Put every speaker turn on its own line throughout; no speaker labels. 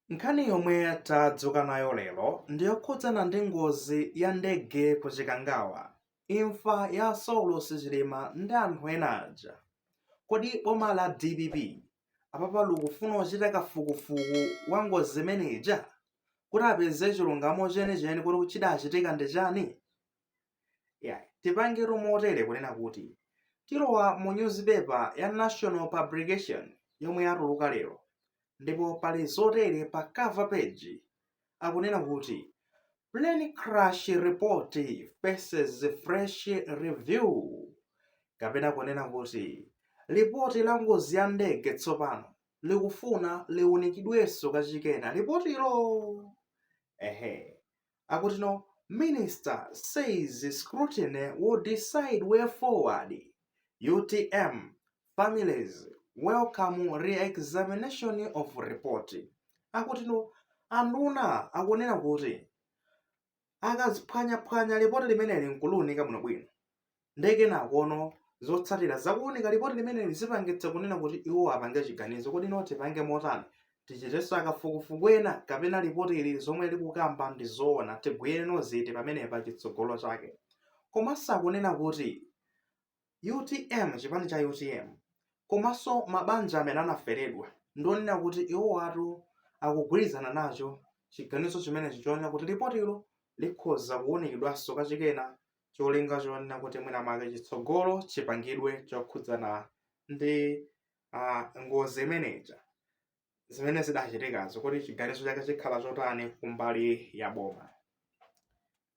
Nkhani yomwe tadzuka nayo lero ndiyokhudzana ndi ngozi ya ndege ku Chikangawa, imfa ya Saulos Chilima ndi anthu ena aja. Kodi boma la DPP apapa likufuna kuchita kafukufuku wa ngozi imeneja kuti apeze chilungamo chenicheni kuti chidachitika ndi chani? Tipange motere kunena kuti tilowa mu newspaper ya National Publication yomwe yatuluka lero, ndipo pali zotere pa cover page akunena kuti plane crash report faces fresh review, kapena kunena kuti ripoti la ngozi ya ndege tsopano likufuna liunikidwenso kachikena ripotilo. Akuti no, minister says scrutiny will decide way forward. UTM families welcome re-examination of report. Akuti no, anduna akunena kuti akaziphwanyaphwanya ripoti limeneli nkuluunika bwinobwino, ndeke nakono zotsatira zakuunika ripoti limeneli zipangitsa kunena kuti iwo apange chiganizo kuti no tipange motani, tichitenso kafukufuku ena kapena ripoti ili zomwe likukamba ndi zoona tigwireno ziti pamenepa chitsogolo chake. Komanso akunena kuti UTM, chipani cha UTM komanso mabanja amene anaferedwa ndionena kuti iwo atu akugwirizana nacho chiganizo chimenechi chonena kuti ripotilo likhoza kuunikidwanso kachikena, cholinga chonena kuti mwina mwake chitsogolo chipangidwe chokhudzana ndi ngozi imeneja zimene zidachitikazo, kuti chiganizo chake chikhala chotani kumbali ya boma.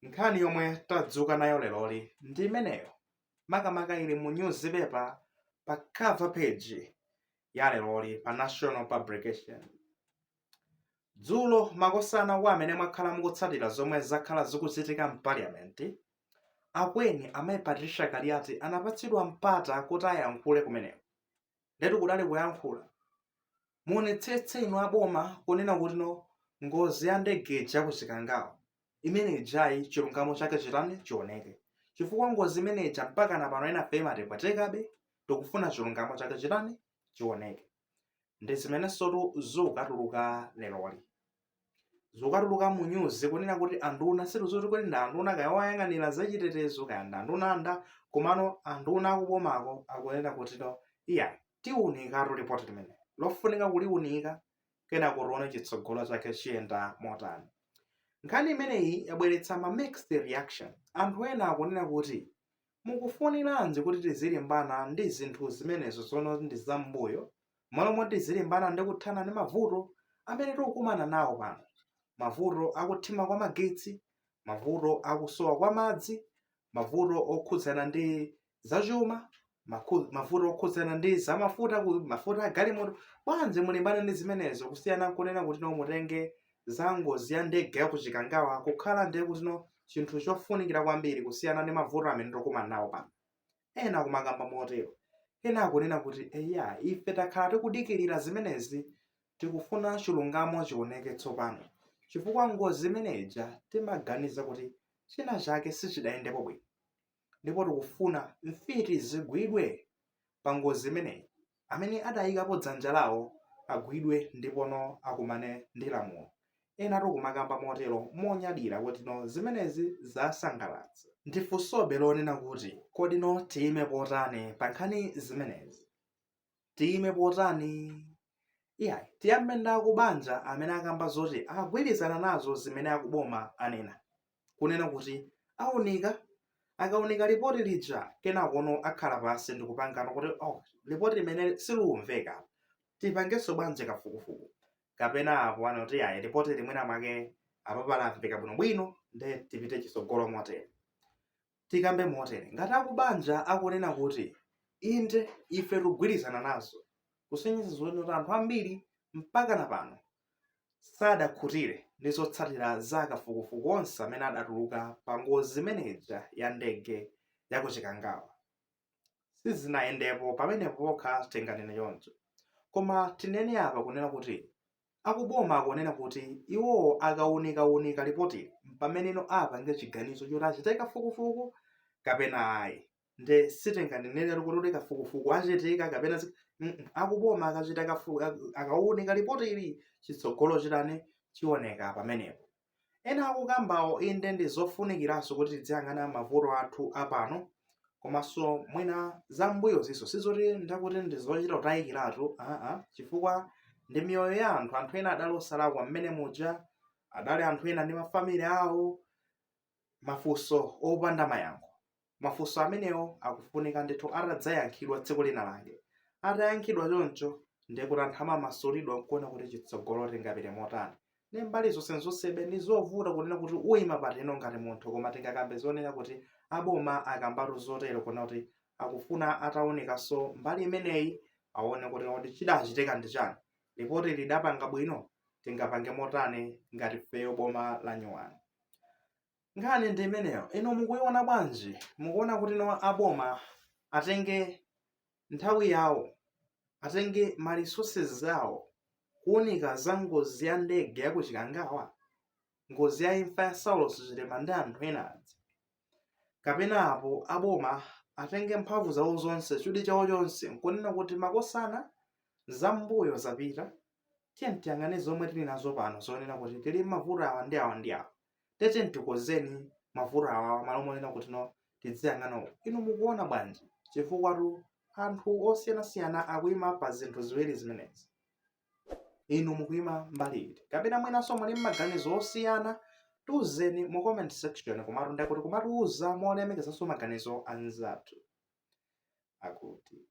Nkhani yomwe tadzuka nayo leroli ndi imeneyo, makamaka ili mu newspaper pa cover page ya leroli pa National Publication. Dzulo makosana kwa amene mwakhala mukutsatira zomwe zakhala zikuchitika m'Parliament, akweni amayi Patricia Kariati anapatsidwa mpata kuti ayankhule kumeneko. Ndetu kudali kuyankhula muonetsetse inu aboma kunena kuti no ngozi ya ndege ya ku Chikangawa imene ijayi chilungamo chake chitani chioneke, chifukwa ngozi imeneja mpaka na pano ena fema tipwetekabe tikufuna chilungamo chake chitani chioneke. Ndi zimene sotu zikatuluka leroli, zikatuluka mu news kunena kuti anduna situzoti kuti ndi anduna kaya wayang'anira zachitetezo kaya ndi anduna anda, komano anduna akubomako akunena kuti no iya tiunikatu ripoti limene lofunika kuliunika kena kutione chitsogolo chake chiyenda motani. Nkhani imeneyi yabweretsa ma mixed reaction. Anthu ena akunena kuti mukufuniranji kuti tizilimbana ndi zinthu zimenezo zono ndi zam'mbuyo, momwe tizilimbana ndi kuthana ndi mavuto amene tikukumana nawo pano, mavuto akuthima kwa magetsi, mavuto akusowa kwa madzi, mavuto okhudzana ndi zachuma, mavuto okhudzana ndi zamafuta, mafuta agalimoto. Bwanji mulimbane ndi zimenezo kusiyana kunena kuti no mutenge za ngozi ya ndege ya ku Chikangawa kukhala ndiye kuti no chinthu chofunikira kwambiri kusiyana ndi mavuto amene tikukumana nawo pano. Ena kumakamba motero, ena akunena kuti eya ife takhala tikudikirira zimenezi, tikufuna chilungamo chioneke tsopano, chifukwa ngozi imeneja timaganiza kuti china chake sichidayendepo bwino, ndipo tikufuna mfiti zigwidwe pa ngozi imeneyi, amene adayikapo dzanja lawo agwidwe ndipo no akumane ndi lamulo. Ena tikumakamba motero monyadira kuti no zimenezi zasangalatsa. Ndifunsobe lonena kuti kodi no tiyime potani pa nkhani zimenezi, tiyime potani? Iyayi tiyambe ndi akubanja amene akamba zoti akugwirizana nazo zimene akuboma anena, kunena kuti akaunika ripoti lija kenakono akhala pansi ndikupangana kuti ripoti limene siliumveka, tipangenso bwanji kafukufuku, kapena apo ana kuti ayi ripoti limwena mwake apapa lamveka bwinobwino nde tipite chitsogolo motere. Tikambe motere ngati akubanja akunena kuti inde ife tikugwirizana nazo, kusenyeza zoti anthu ambiri mpaka na pano sadakhutire ndi zotsatira za kafukufuku onse amene adatuluka pa ngozi imeneja ya ndege ya ku Chikangawa. Sizinayendepo pamenepo pokha tinganene choncho, koma tinene apa kunena kuti akuboma akunena kuti iwo akaunika ripoti pameneno apange chiganizo choti achite kafukufuku kapena ayi. Nde sitinganenere kuti kafukufuku achitika kapena akuboma akachita akaoneka ripoti ili chitsogolo chitani chioneka pamenepo. Ena akukambawo inde ndi zofunikiranso kuti tidziyang'ana mavuto athu apano, komanso mwina zambuyo zinso sizoti ndakuti ndizochita kutayikiratu, chifukwa ndi miyoyo ya anthu ena adali osalakwa mmene muja, adali anthu ena ndi mafamili awo, mafunso opanda mayankho. Mafunso amenewo akufunika ndithu atadzayankhidwa tsiku lina lake. Atayankhidwa choncho ndiye kuti anthu amamasulidwa kuona kuti chitsogolo tingapite motani. Ndi mbali zonsebe ndi zovuta kunena kuti uyima pateno ngati munthu, koma tingakambe zonena kuti aboma akambatu zotero kuona kuti akufuna ataonekanso mbali imeneyi aone kuti chidachitika ndi chani, ripoti lidapanga bwino, tingapange motani ngati feyo boma la Nyuwani. Nkhani ndi imeneyo. Ino mukuiona bwanji? Mukuona kuti aboma atenge nthawi yawo, atenge ma resources awo kuunika za ngozi ya ndege ya kuchikangawa, ngozi ya imfa ya Saulos Chilima ndi anthu enadzi, kapena apo aboma atenge mphamvu zawo zonse, chudi chawo chonse nkunena kuti makosana zambuyo zapita, tiyang'ane zomwe tili nazo pano zonena kuti tili mavuto awa ndi awa ndi awa, tete ntikozeni mavuto awa malo monena kuti tidziyang'ana. Inu mukuona bwanji? Chifukwa anthu osiyanasiyana akuyima pa zinthu ziwiri zimenezi. Inu mukuyima mbali iti? Kapena mwinanso muli maganizo osiyana? Tiwuzeni mu comment section, komatu ndakuti kumatiwuza molemekezanso maganizo anzathu akuti